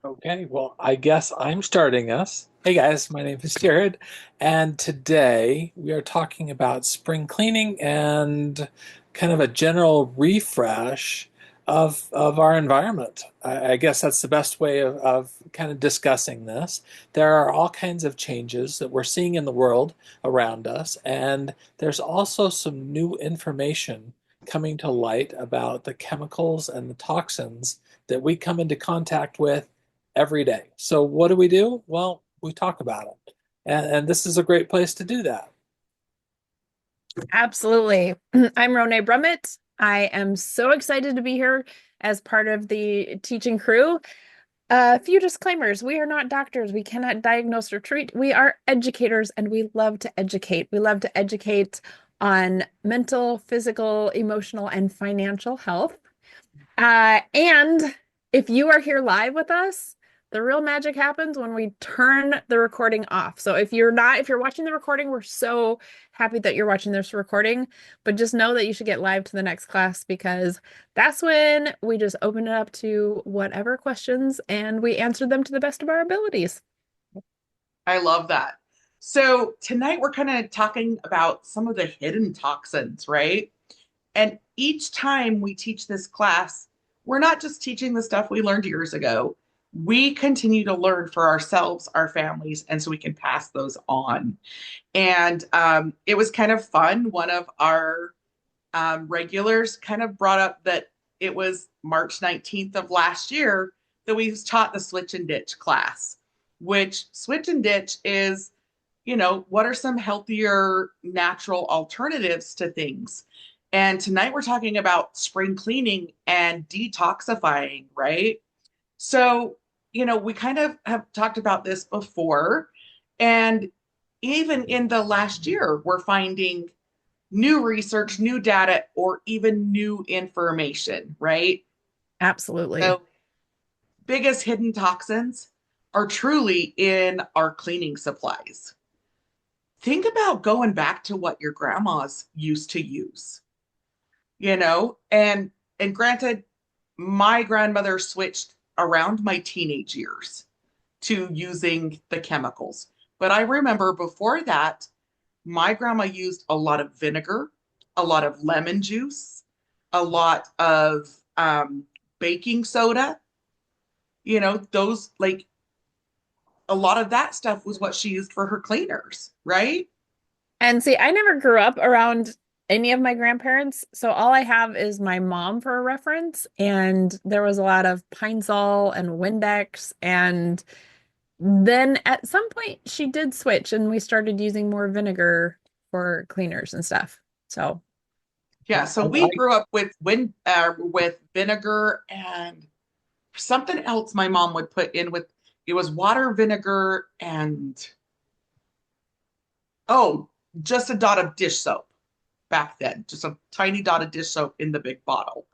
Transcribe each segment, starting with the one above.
Okay, well, I guess I'm starting us. Hey guys, my name is Jared, and today we are talking about spring cleaning and kind of a general refresh of our environment. I guess that's the best way of kind of discussing this. There are all kinds of changes that we're seeing in the world around us, and there's also some new information coming to light about the chemicals and the toxins that we come into contact with every day. So what do? Well, we talk about it. And this is a great place to do that. Absolutely. I'm Renee Brummett. I am so excited to be here as part of the teaching crew. A few disclaimers. We are not doctors. We cannot diagnose or treat. We are educators and we love to educate. We love to educate on mental, physical, emotional, and financial health. And if you are here live with us, the real magic happens when we turn the recording off. So if you're watching the recording, we're so happy that you're watching this recording, but just know that you should get live to the next class because that's when we just open it up to whatever questions and we answer them to the best of our abilities. I love that. So tonight we're kind of talking about some of the hidden toxins, right? And each time we teach this class, we're not just teaching the stuff we learned years ago. We continue to learn for ourselves, our families, and so we can pass those on. And it was kind of fun. One of our regulars kind of brought up that it was March 19th of last year that we taught the switch and ditch class, which switch and ditch is, what are some healthier natural alternatives to things? And tonight we're talking about spring cleaning and detoxifying, right? So, we kind of have talked about this before. And even in the last year, we're finding new research, new data, or even new information, right? Absolutely. So, biggest hidden toxins are truly in our cleaning supplies. Think about going back to what your grandmas used to use, and granted, my grandmother switched around my teenage years to using the chemicals. But I remember before that, my grandma used a lot of vinegar, a lot of lemon juice, a lot of baking soda. Those like a lot of that stuff was what she used for her cleaners, right? And see, I never grew up around any of my grandparents, so all I have is my mom for a reference. And there was a lot of Pine Sol and Windex. And then at some point, she did switch, and we started using more vinegar for cleaners and stuff. So, Yeah, so I, we grew up with vinegar and something else my mom would put in with it was water, vinegar, and oh, just a dot of dish soap back then, just a tiny dot of dish soap in the big bottle.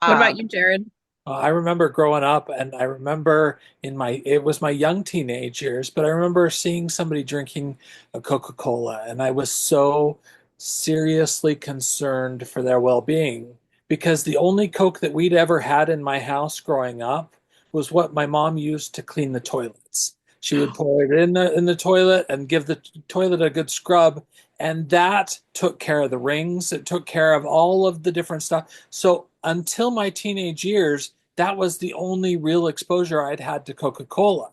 what about Um, you, Jared? I remember growing up, and I remember it was my young teenage years, but I remember seeing somebody drinking a Coca-Cola, and I was so seriously concerned for their well-being because the only Coke that we'd ever had in my house growing up was what my mom used to clean the toilets. She would pour it in the toilet and give the toilet a good scrub, and that took care of the rings. It took care of all of the different stuff. So until my teenage years, that was the only real exposure I'd had to Coca-Cola.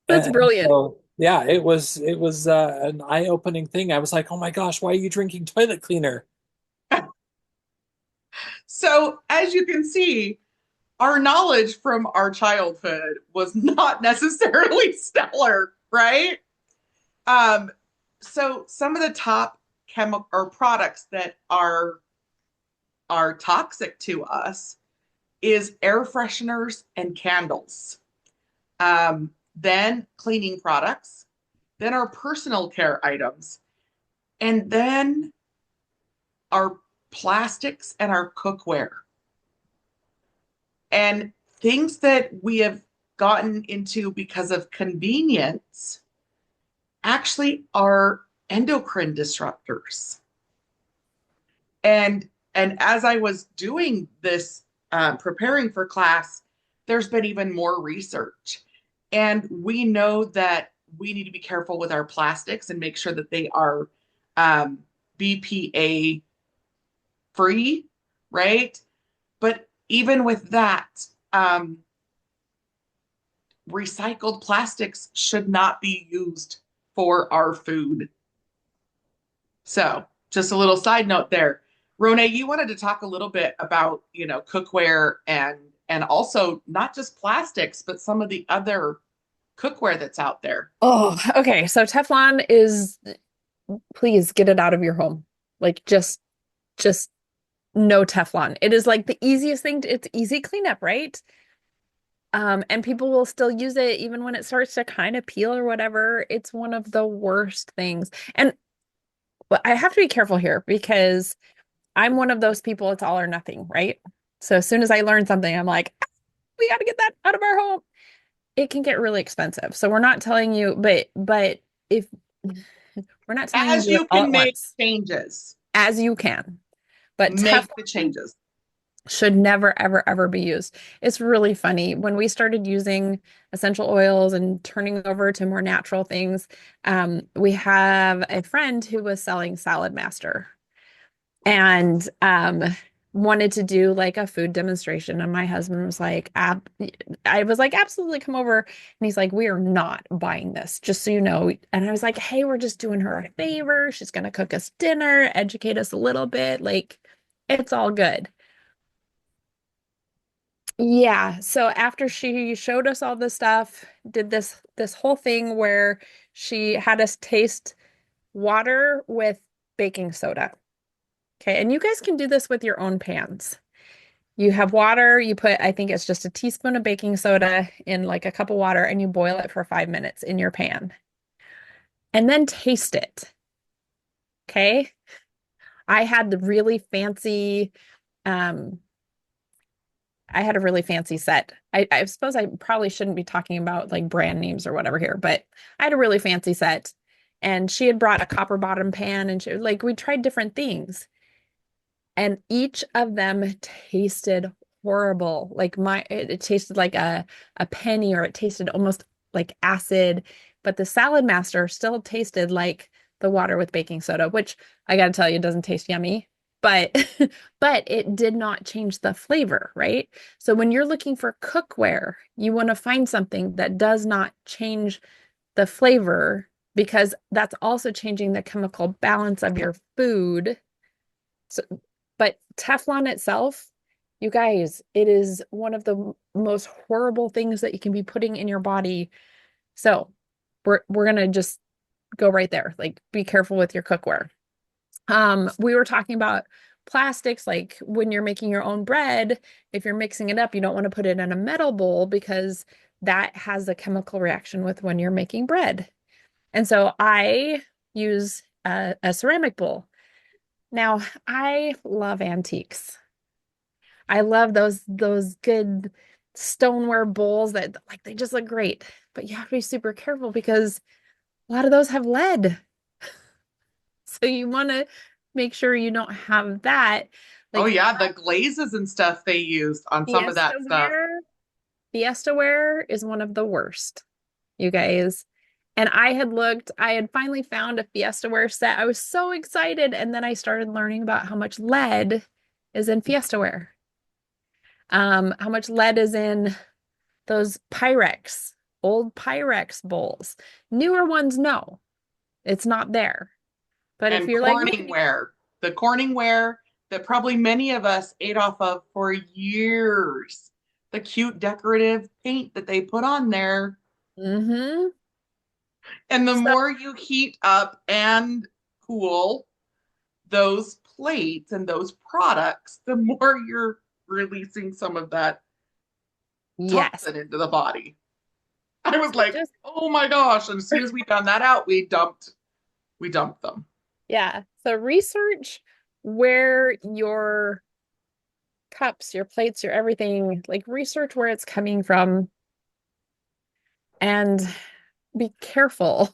That's And brilliant. so, yeah, it was an eye-opening thing. I was like, "Oh my gosh, why are you drinking toilet cleaner?" so as you can see, our knowledge from our childhood was not necessarily stellar, right? Um, so some of the top chemical or products that are toxic to us is air fresheners and candles. Then cleaning products, then our personal care items, and then our plastics and our cookware. And things that we have gotten into because of convenience actually are endocrine disruptors. And as I was doing this, preparing for class, there's been even more research. And we know that we need to be careful with our plastics and make sure that they are um, BPA free, right? But even with that, recycled plastics should not be used for our food. So, just a little side note there. Rone, you wanted to talk a little bit about, cookware and also not just plastics, but some of the other cookware that's out there. Oh, okay. So Teflon is, please get it out of your home. Like just no Teflon. It is like the easiest thing it's easy cleanup, right? And people will still use it even when it starts to kind of peel or whatever. It's one of the worst things. And but I have to be careful here because I'm one of those people, it's all or nothing, right? So as soon as I learn something, I'm like, "Ah, we got to get that out of our home." It can get really expensive. So we're not telling you, but if we're not telling you to As do it you all can at make once, changes, as you can. But make the Teflon changes. should never, ever, ever be used. It's really funny. When we started using essential oils and turning over to more natural things, we have a friend who was selling Salad Master and wanted to do like a food demonstration. And my husband was like, I was like, absolutely come over. And he's like, we are not buying this, just so you know. And I was like, hey, we're just doing her a favor. She's going to cook us dinner, educate us a little bit. Like, it's all good. Yeah, so after she showed us all this stuff, did this whole thing where she had us taste water with baking soda. Okay, and you guys can do this with your own pans. You have water, you put, I think it's just a teaspoon of baking soda in like a cup of water, and you boil it for 5 minutes in your pan. And then taste it. Okay. I had the really fancy um I had a really fancy set. I suppose I probably shouldn't be talking about like brand names or whatever here, but I had a really fancy set. And she had brought a copper bottom pan and like we tried different things. And each of them tasted horrible. Like it tasted like a penny, or it tasted almost like acid. But the Salad Master still tasted like the water with baking soda, which I gotta tell you, doesn't taste yummy. But but it did not change the flavor, right? So when you're looking for cookware, you want to find something that does not change the flavor, because that's also changing the chemical balance of your food. So, but Teflon itself, you guys, it is one of the most horrible things that you can be putting in your body. So we're gonna just go right there. Like, be careful with your cookware. We were talking about plastics, like when you're making your own bread, if you're mixing it up, you don't want to put it in a metal bowl because that has a chemical reaction with when you're making bread. And so I use a ceramic bowl. Now, I love antiques. I love those good stoneware bowls that like they just look great. But you have to be super careful because a lot of those have lead. So you want to make sure you don't have that. Oh Like yeah, the glazes and stuff they used on some of that stuff. Fiestaware, Fiestaware is one of the worst, you guys. And I had finally found a Fiestaware set. I was so excited. And then I started learning about how much lead is in Fiestaware. How much lead is in those Pyrex, old Pyrex bowls. Newer ones, no, it's not there. But if And you're like me, Corningware, the Corningware that probably many of us ate off of for years. The cute decorative paint that they put on there. mm-hmm. And the So more you heat up and cool those plates and those products, the more you're releasing some of that yes, toxin into the body. I was so like, just oh my gosh. And as soon as we found that out, we dumped them. yeah. So research where your cups, your plates, your everything, like research where it's coming from and be careful.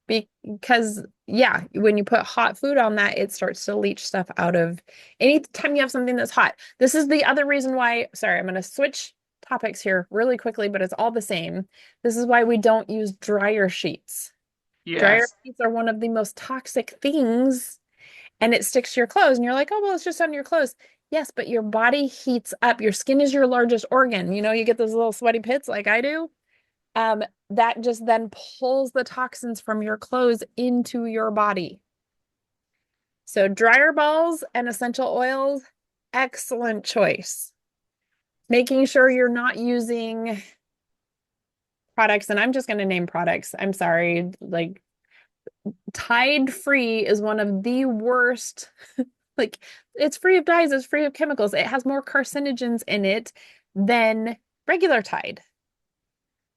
Because yeah, when you put hot food on that, it starts to leach stuff out of anytime you have something that's hot. This is the other reason why, sorry, I'm going to switch topics here really quickly, but it's all the same. This is why we don't use dryer sheets. Dryer Yes. sheets are one of the most toxic things, and it sticks to your clothes. And you're like, oh, well, it's just on your clothes. Yes, but your body heats up. Your skin is your largest organ. You know, you get those little sweaty pits like I do. Um, that just then pulls the toxins from your clothes into your body. So dryer balls and essential oils, excellent choice. Making sure you're not using products, and I'm just going to name products. I'm sorry, like Tide Free is one of the worst. Like, it's free of dyes, it's free of chemicals. It has more carcinogens in it than regular Tide.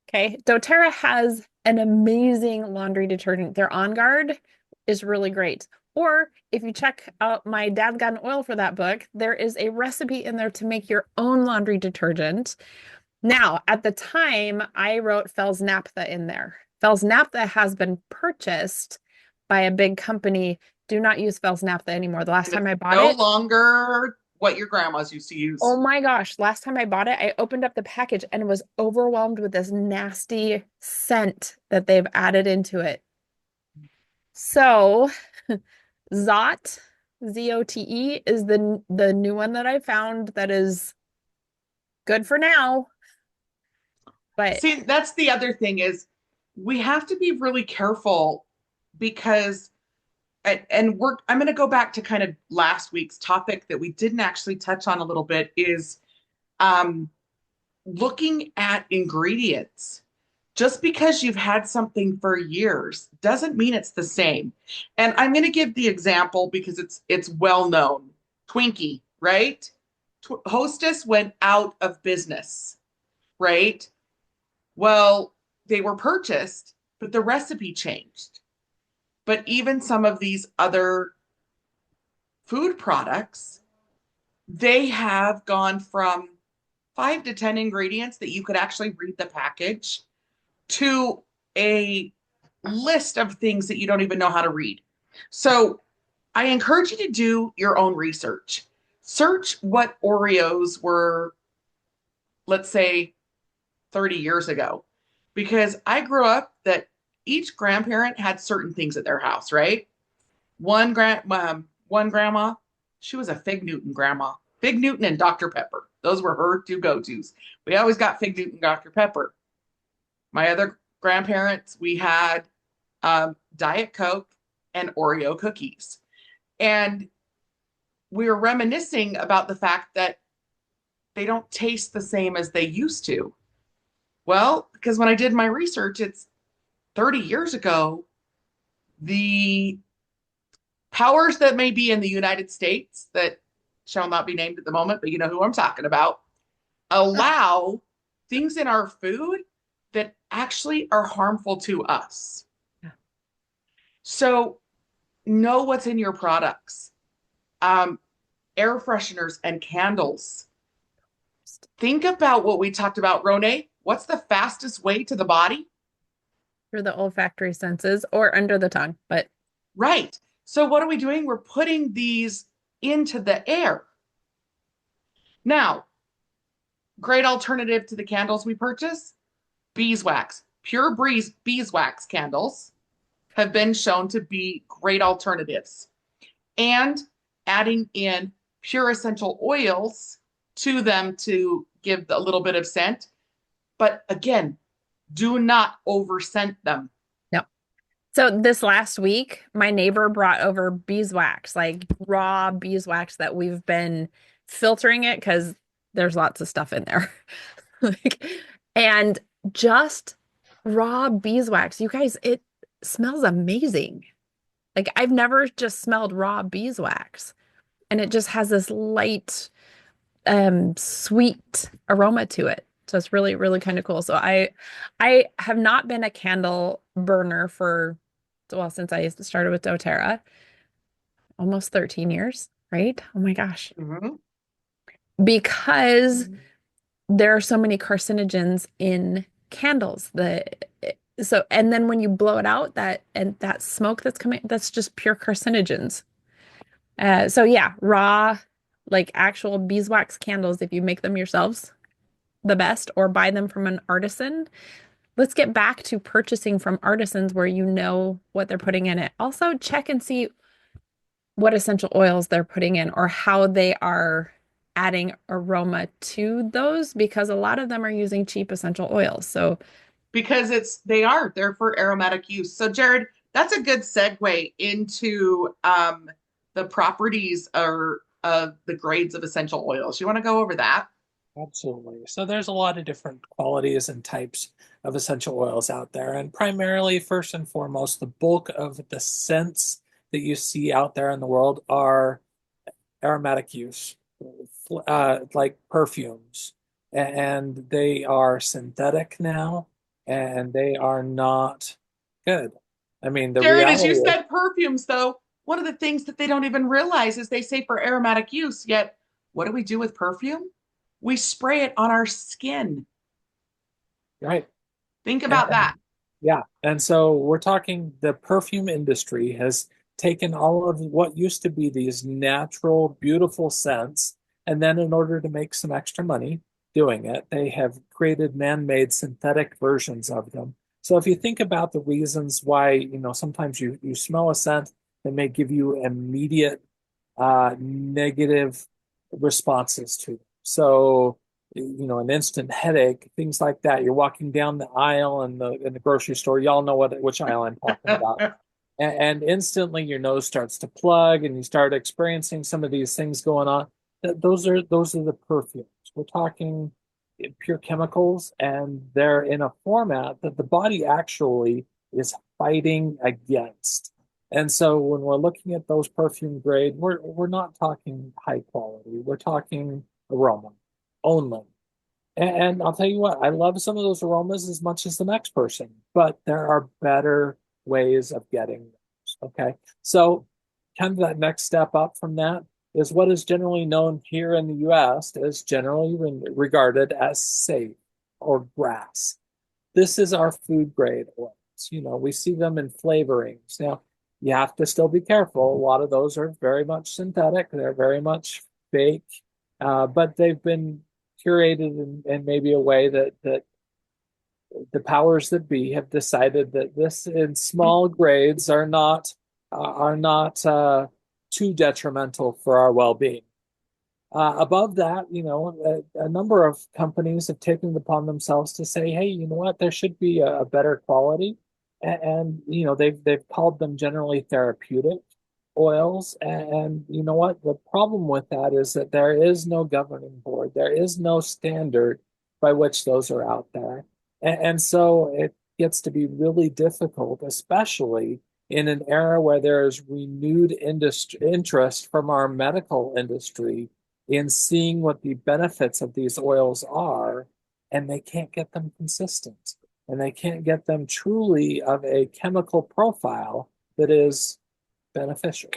Okay. doTERRA has an amazing laundry detergent. Their On Guard is really great. Or if you check out my Dad Got an Oil for that book, there is a recipe in there to make your own laundry detergent. Now, at the time, I wrote Fells Naphtha in there. Fells Naphtha has been purchased by a big company. Do not use Fells Naphtha anymore. The last And time it's I bought no it, longer what your grandmas used to oh use. my gosh, last time I bought it, I opened up the package and was overwhelmed with this nasty scent that they've added into it. So, Zote, Zote is the new one that I found that is good for now, but See, that's the other thing is we have to be really careful because and we're I'm going to go back to kind of last week's topic that we didn't actually touch on a little bit is um looking at ingredients. Just because you've had something for years doesn't mean it's the same. And I'm going to give the example because it's well known. Twinkie, right? Hostess went out of business, right? Well, they were purchased, but the recipe changed. But even some of these other food products, they have gone from 5 to 10 ingredients that you could actually read the package to a list of things that you don't even know how to read. So I encourage you to do your own research. Search what Oreos were, let's say, 30 years ago, because I grew up that each grandparent had certain things at their house, right? One grandma, she was a Fig Newton grandma. Fig Newton and Dr. Pepper. Those were her two go-tos. We always got Fig Newton, Dr. Pepper. My other grandparents, we had Diet Coke and Oreo cookies. And we were reminiscing about the fact that they don't taste the same as they used to. Well, because when I did my research, it's 30 years ago, the powers that may be in the United States that shall not be named at the moment, but you know who I'm talking about, allow things in our food that actually are harmful to us. yeah. So know what's in your products. Um, Air fresheners and candles. Think about what we talked about, Rone. What's the fastest way to the body? through the olfactory senses or under the tongue, but Right. So what are we doing? We're putting these into the air. Now, great alternative to the candles we purchase, beeswax. Pure beeswax candles have been shown to be great alternatives. And adding in pure essential oils to them to give a little bit of scent. But again, do not over scent them. no. So this last week, my neighbor brought over beeswax, like raw beeswax that we've been filtering it because there's lots of stuff in there. Like, and just raw beeswax. You guys, it smells amazing. Like I've never just smelled raw beeswax. And it just has this light, sweet aroma to it. So it's really, really kind of cool. So I have not been a candle burner for, well, since I started with doTERRA, almost 13 years, right? Oh my gosh. Mhm. Because there are so many carcinogens in candles. So and then when you blow it out, that smoke that's coming, that's just pure carcinogens. So yeah, raw, like actual beeswax candles, if you make them yourselves, the best or buy them from an artisan. Let's get back to purchasing from artisans where you know what they're putting in it. Also, check and see what essential oils they're putting in or how they are adding aroma to those because a lot of them are using cheap essential oils. So, Because they're for aromatic use. So Jared, that's a good segue into the properties or the grades of essential oils. You want to go over that? Absolutely. So there's a lot of different qualities and types of essential oils out there. And primarily, first and foremost, the bulk of the scents that you see out there in the world are aromatic use, like perfumes. And they are synthetic now, and they are not good. I mean, the Jared, as reality you is, said, perfumes, though, one of the things that they don't even realize is they say for aromatic use, yet what do we do with perfume? We spray it on our skin. right. Think And, about that. yeah. And so we're talking the perfume industry has taken all of what used to be these natural, beautiful scents, and then in order to make some extra money doing it, they have created man-made synthetic versions of them. So if you think about the reasons why, sometimes you smell a scent that may give you immediate negative responses to them. So, an instant headache, things like that. You're walking down the aisle in the grocery store. Y'all know which aisle I'm talking about. And instantly your nose starts to plug and you start experiencing some of these things going on. Those are the perfumes. We're talking pure chemicals, and they're in a format that the body actually is fighting against. And so when we're looking at those perfume grade, we're not talking high quality. We're talking aroma only. And I'll tell you what, I love some of those aromas as much as the next person, but there are better ways of getting those. Okay. So kind of that next step up from that is what is generally known here in the US as generally regarded as safe or grass. This is our food grade oils. We see them in flavorings. Now, you have to still be careful. A lot of those are very much synthetic. They're very much fake, but they've been curated in maybe a way that the powers that be have decided that this in small grades are not too detrimental for our well-being. Above that, a number of companies have taken it upon themselves to say, hey, you know what, there should be a better quality. And they've called them generally therapeutic oils. And you know what? The problem with that is that there is no governing board. There is no standard by which those are out there. And so it gets to be really difficult, especially in an era where there is renewed interest from our medical industry in seeing what the benefits of these oils are, and they can't get them consistent. And they can't get them truly of a chemical profile that is beneficial.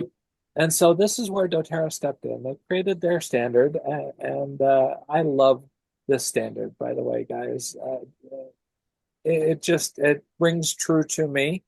And so this is where doTERRA stepped in. They created their standard, and I love this standard, by the way, guys. It rings true to me.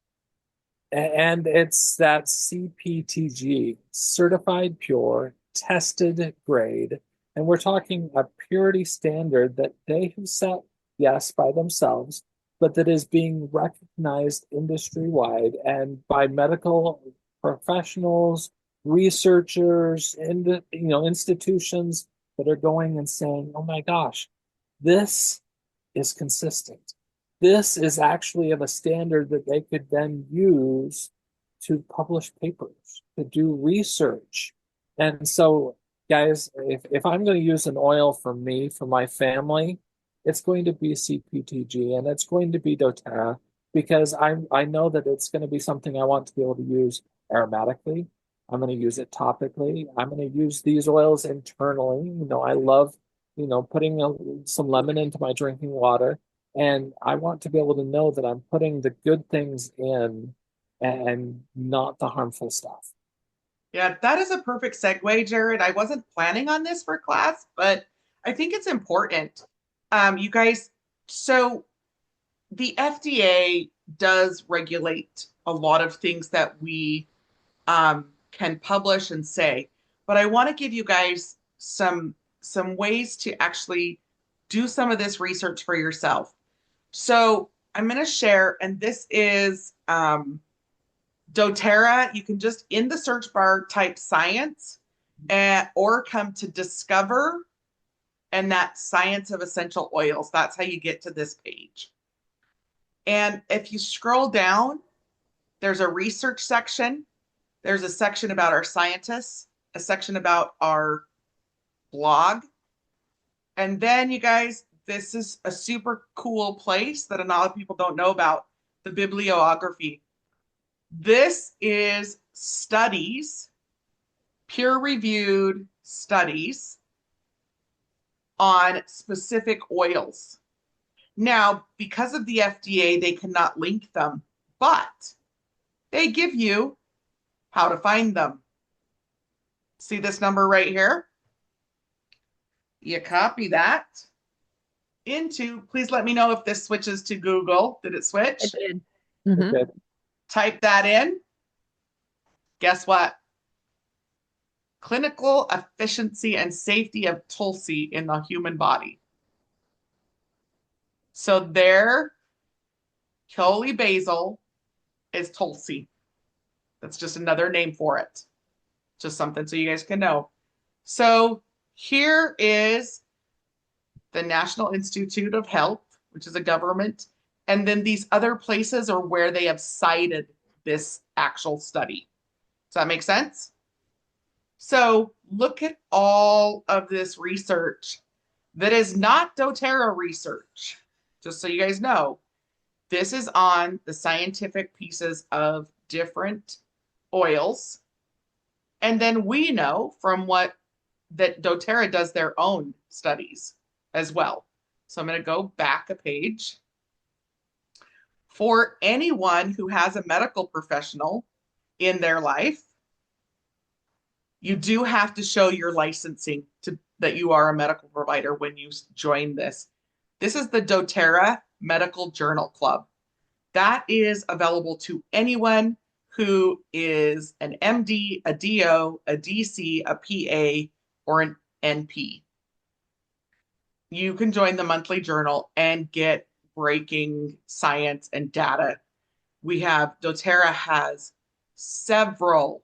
And it's that CPTG, certified pure, tested grade. And we're talking a purity standard that they have set, yes, by themselves, but that is being recognized industry wide and by medical professionals, researchers, and institutions that are going and saying, oh my gosh, this is consistent. This is actually of a standard that they could then use to publish papers, to do research. And so, guys, if I'm going to use an oil for me, for my family, it's going to be CPTG and it's going to be doTERRA because I know that it's going to be something I want to be able to use aromatically. I'm going to use it topically. I'm going to use these oils internally. I love, putting some lemon into my drinking water. And I want to be able to know that I'm putting the good things in and not the harmful stuff. Yeah, that is a perfect segue, Jared. I wasn't planning on this for class, but I think it's important. You guys, so the FDA does regulate a lot of things that we can publish and say, but I want to give you guys some ways to actually do some of this research for yourself. So I'm going to share, and this is doTERRA. You can just in the search bar type science or come to discover and that science of essential oils. That's how you get to this page. And if you scroll down, there's a research section. There's a section about our scientists, a section about our blog. And then you guys, this is a super cool place that a lot of people don't know about, the bibliography. This is studies, peer-reviewed studies on specific oils. Now, because of the FDA, they cannot link them, but they give you how to find them. See this number right here? You copy that into, please let me know if this switches to Google. Did it switch? It did. Mhm. Okay. Type that in. Guess what? Clinical efficiency and safety of Tulsi in the human body. So there, holy basil is Tulsi. That's just another name for it. Just something so you guys can know. So here is the National Institute of Health, which is a government. And then these other places are where they have cited this actual study. Does that make sense? So look at all of this research that is not doTERRA research. Just so you guys know, this is on the scientific pieces of different oils. And then we know from what that doTERRA does their own studies as well. So I'm going to go back a page. For anyone who has a medical professional in their life, you do have to show your licensing that you are a medical provider when you join this. This is the doTERRA Medical Journal Club. That is available to anyone who is an MD, a DO, a DC, a PA, or an NP. You can join the monthly journal and get breaking science and data. We have, doTERRA has several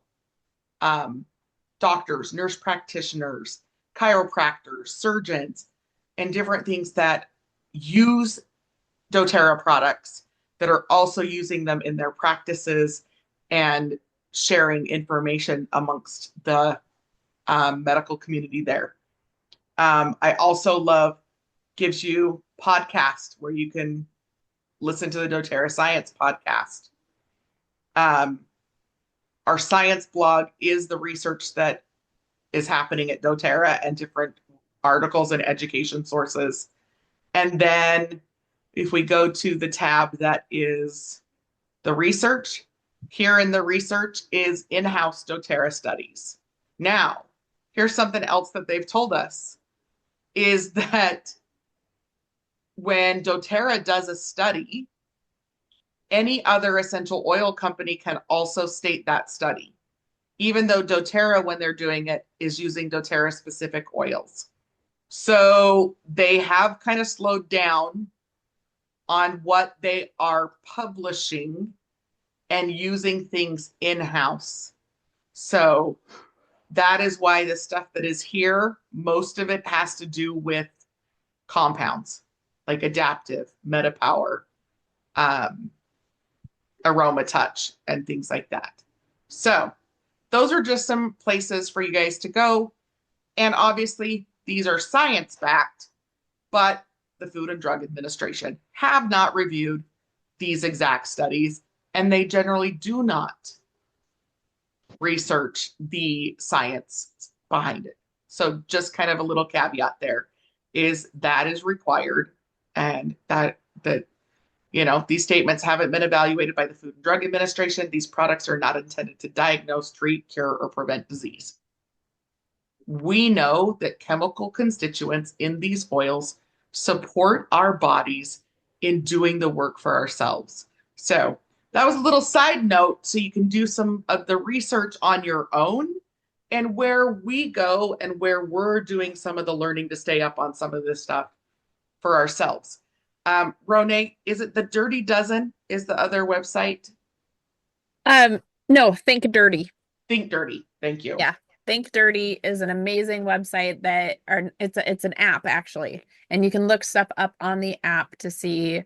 doctors, nurse practitioners, chiropractors, surgeons, and different things that use doTERRA products that are also using them in their practices and sharing information amongst the medical community there. I also love gives you podcast where you can listen to the doTERRA Science podcast. Our science blog is the research that is happening at doTERRA and different articles and education sources. And then if we go to the tab that is the research, here in the research is in-house doTERRA studies. Now, here's something else that they've told us is that when doTERRA does a study, any other essential oil company can also state that study, even though doTERRA, when they're doing it, is using doTERRA specific oils. So they have kind of slowed down on what they are publishing and using things in-house. So that is why the stuff that is here, most of it has to do with compounds like Adaptive, MetaPower, Aroma Touch, and things like that. So those are just some places for you guys to go. And obviously, these are science-backed, but the Food and Drug Administration have not reviewed these exact studies, and they generally do not research the science behind it. So just kind of a little caveat there is that is required, and that these statements haven't been evaluated by the Food and Drug Administration. These products are not intended to diagnose, treat, cure, or prevent disease. We know that chemical constituents in these oils support our bodies in doing the work for ourselves. So that was a little side note so you can do some of the research on your own and where we go and where we're doing some of the learning to stay up on some of this stuff. for ourselves. Rone, is it the Dirty Dozen is the other website? No, Think Dirty. Think Dirty. Thank you. Yeah. Think Dirty is an amazing website that are it's an app actually, and you can look stuff up on the app to see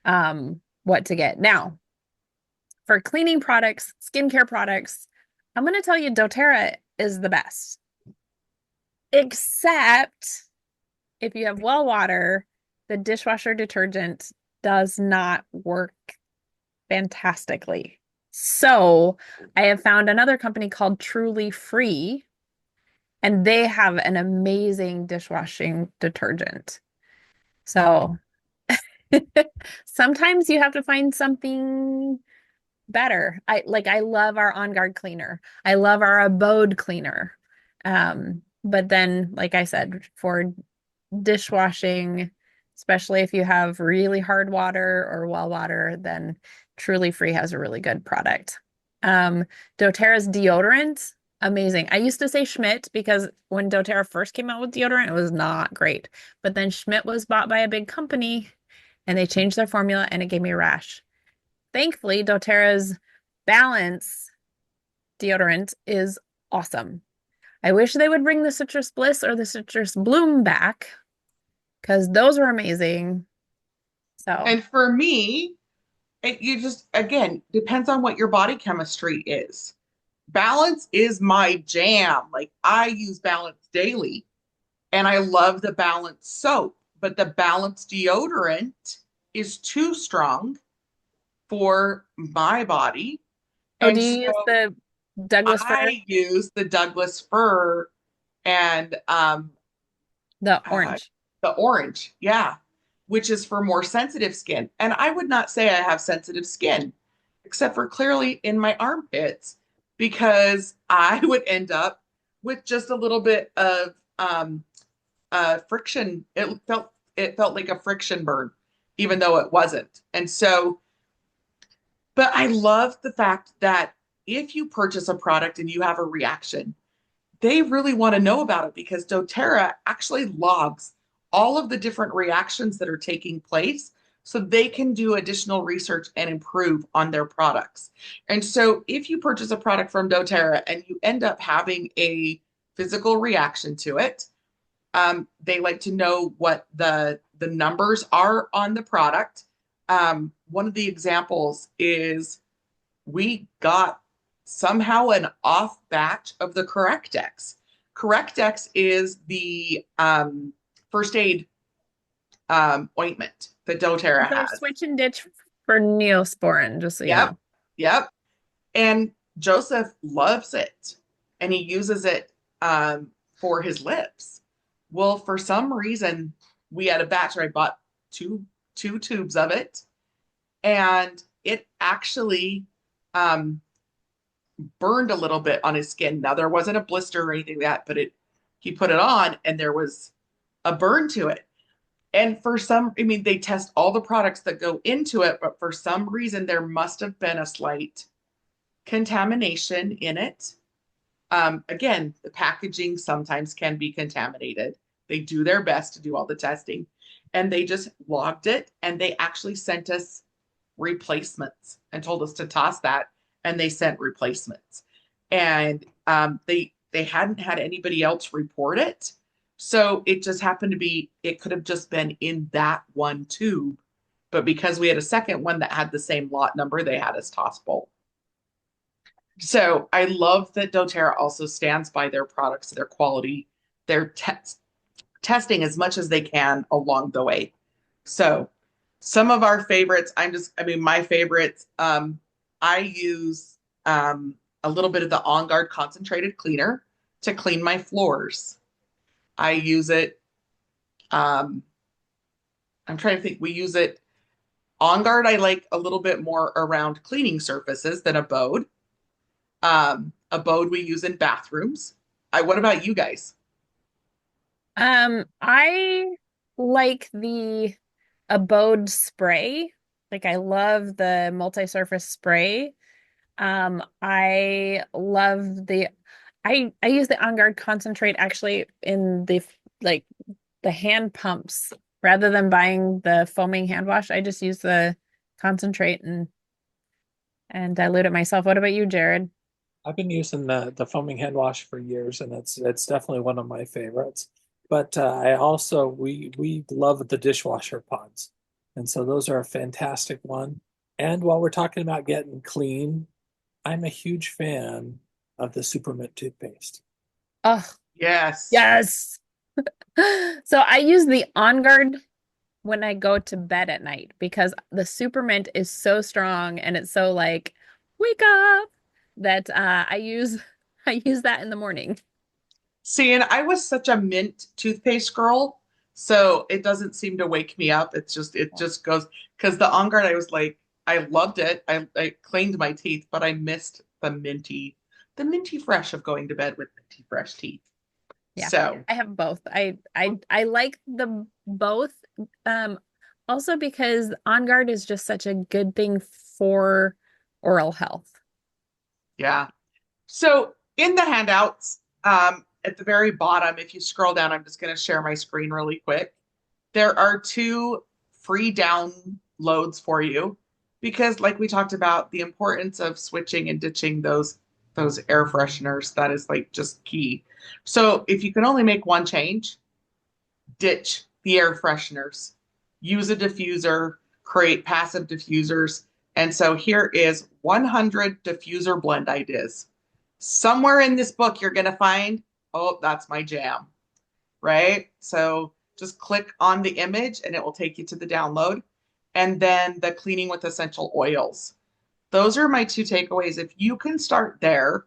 what to get. Now, for cleaning products, skincare products, I'm going to tell you doTERRA is the best. Except if you have well water, the dishwasher detergent does not work fantastically. So I have found another company called Truly Free, and they have an amazing dishwashing detergent. So sometimes you have to find something better. I love our On Guard cleaner. I love our Abode cleaner. But then, like I said, for dishwashing, especially if you have really hard water or well water, then Truly Free has a really good product. doTERRA's deodorant, amazing. I used to say Schmidt because when doTERRA first came out with deodorant, it was not great. But then Schmidt was bought by a big company and they changed their formula and it gave me a rash. Thankfully, doTERRA's Balance deodorant is awesome. I wish they would bring the Citrus Bliss or the Citrus Bloom back because those were amazing. So, And for me, you just, again, depends on what your body chemistry is. Balance is my jam. Like I use Balance daily and I love the Balance soap, but the Balance deodorant is too strong for my body. oh, And do so you use the Douglas fir? I use the Douglas fir and The uh, orange. the orange, yeah, which is for more sensitive skin. And I would not say I have sensitive skin, except for clearly in my armpits, because I would end up with just a little bit of friction. It felt like a friction burn, even though it wasn't. And so, but I love the fact that if you purchase a product and you have a reaction, they really want to know about it because doTERRA actually logs all of the different reactions that are taking place so they can do additional research and improve on their products. And so if you purchase a product from doTERRA and you end up having a physical reaction to it, they like to know what the numbers are on the product. One of the examples is we got somehow an off batch of the Correctex. Correctex is the first aid ointment that doTERRA So has. switch and ditch for Neosporin, just so you Yep, know. yep. And Joseph loves it, and he uses it for his lips. Well, for some reason, we had a batch where I bought two tubes of it, and it actually um, burned a little bit on his skin. Now there wasn't a blister or anything like that, but it he put it on and there was a burn to it. And for some, I mean, they test all the products that go into it, but for some reason there must have been a slight contamination in it. Again, the packaging sometimes can be contaminated. They do their best to do all the testing, and they just logged it, and they actually sent us replacements and told us to toss that, and they sent replacements. And they hadn't had anybody else report it, so it just happened to be it could have just been in that one tube, but because we had a second one that had the same lot number, they had us toss both. So I love that doTERRA also stands by their products, their quality, their testing as much as they can along the way. So some of our favorites, I mean, my favorites, I use a little bit of the On Guard concentrated cleaner to clean my floors. I use it, um, I'm trying to think, we use it, On Guard, I like a little bit more around cleaning surfaces than Abode. Abode we use in bathrooms. What about you guys? I like the Abode spray. Like I love the multi-surface spray. I love I use the On Guard concentrate actually in the like the hand pumps Rather than buying the foaming hand wash, I just use the concentrate and dilute it myself. What about you, Jared? I've been using the foaming hand wash for years, and it's definitely one of my favorites. But I also we love the dishwasher pods, and so those are a fantastic one. And while we're talking about getting clean, I'm a huge fan of the Supermint toothpaste. Oh, Yes. yes. So I use the On Guard when I go to bed at night because the Supermint is so strong and it's so like wake up that I use that in the morning. See, and I was such a mint toothpaste girl, so it doesn't seem to wake me up. It just goes because the On Guard, I was like, I loved it. I cleaned my teeth, but I missed the minty fresh of going to bed with minty fresh teeth. Yeah, So I have both. I like the both. Um, Also because On Guard is just such a good thing for oral health. yeah. So in the handouts, at the very bottom, if you scroll down, I'm just going to share my screen really quick. There are two free downloads for you because, like we talked about, the importance of switching and ditching those air fresheners, that is like just key. So if you can only make one change, ditch the air fresheners, use a diffuser, create passive diffusers. And so here is 100 diffuser blend ideas. Somewhere in this book, you're going to find, oh, that's my jam, right? So just click on the image and it will take you to the download. And then the cleaning with essential oils. Those are my two takeaways. If you can start there,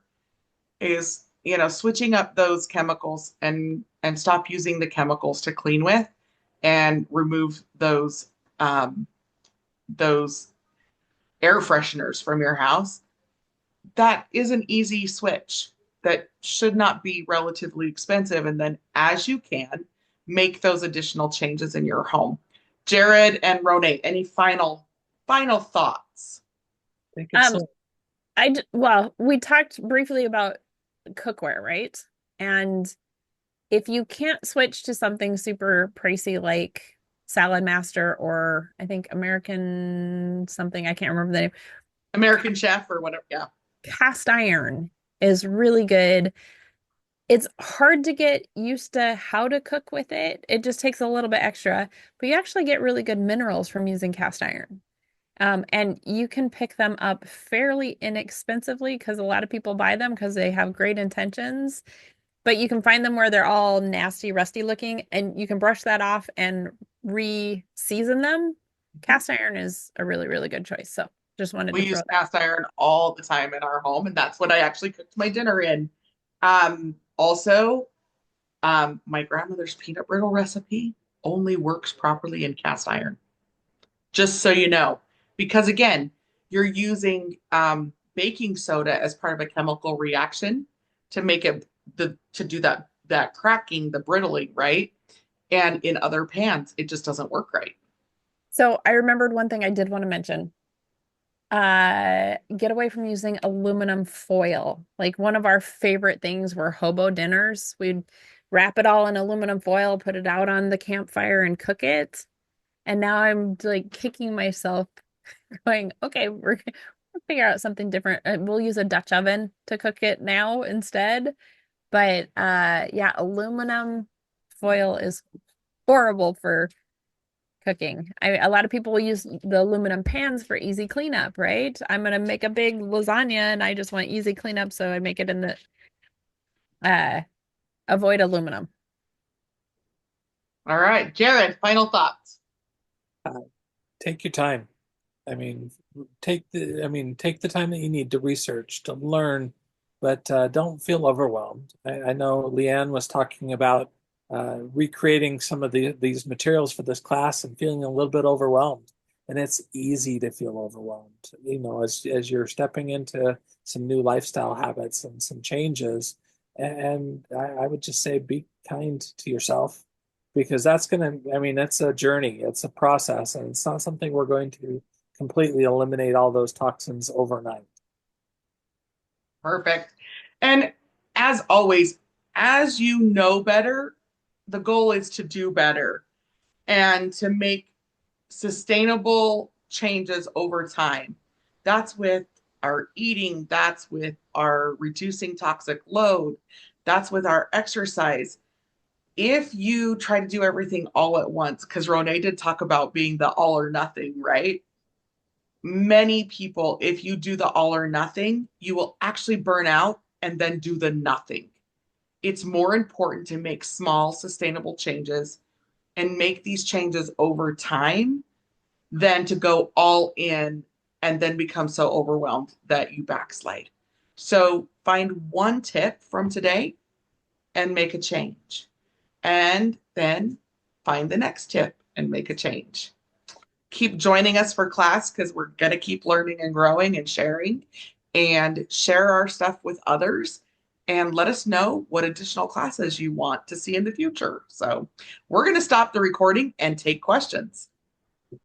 is switching up those chemicals and stop using the chemicals to clean with and remove those air fresheners from your house. That is an easy switch that should not be relatively expensive. And then as you can, make those additional changes in your home. Jared and Ronay, any final thoughts? I think it's Um, well, we talked briefly about cookware, right? And if you can't switch to something super pricey like Salad Master or I think American something, I can't remember the name. American Chef or whatever. Yeah. Cast iron is really good. It's hard to get used to how to cook with it. It just takes a little bit extra, but you actually get really good minerals from using cast iron. And you can pick them up fairly inexpensively because a lot of people buy them because they have great intentions. But you can find them where they're all nasty, rusty looking, and you can brush that off and re-season them. Cast iron is a really, really good choice. So just wanted We to throw use that. cast iron all the time in our home, and that's what I actually cooked my dinner in. Also, my grandmother's peanut brittle recipe only works properly in cast iron, just so you know. Because again, you're using baking soda as part of a chemical reaction to make it to do that cracking, the brittling, right? And in other pans, it just doesn't work right. So I remembered one thing I did want to mention. Get away from using aluminum foil. Like one of our favorite things were hobo dinners. We'd wrap it all in aluminum foil, put it out on the campfire and cook it. And now I'm like kicking myself going, okay, we're gonna figure out something different. We'll use a Dutch oven to cook it now instead. But yeah, aluminum foil is horrible for cooking. A lot of people will use the aluminum pans for easy cleanup, right? I'm gonna make a big lasagna and I just want easy cleanup, so I make it in the uh avoid aluminum. All right, Jared, final thoughts. uh, take your time. Take the time that you need to research, to learn, but don't feel overwhelmed. I know Leanne was talking about recreating some of these materials for this class and feeling a little bit overwhelmed. And it's easy to feel overwhelmed, as you're stepping into some new lifestyle habits and some changes. And I would just say be kind to yourself because that's a journey, it's a process, and it's not something we're going to completely eliminate all those toxins overnight. Perfect. And as always, as you know better, the goal is to do better. and to make sustainable changes over time. That's with our eating, that's with our reducing toxic load, that's with our exercise. If you try to do everything all at once, because Ronay did talk about being the all or nothing, right? Many people, if you do the all or nothing, you will actually burn out and then do the nothing. It's more important to make small, sustainable changes and make these changes over time than to go all in and then become so overwhelmed that you backslide. So find one tip from today and make a change. And then find the next tip and make a change. Keep joining us for class because we're going to keep learning and growing and sharing, and share our stuff with others, and let us know what additional classes you want to see in the future. So we're going to stop the recording and take questions.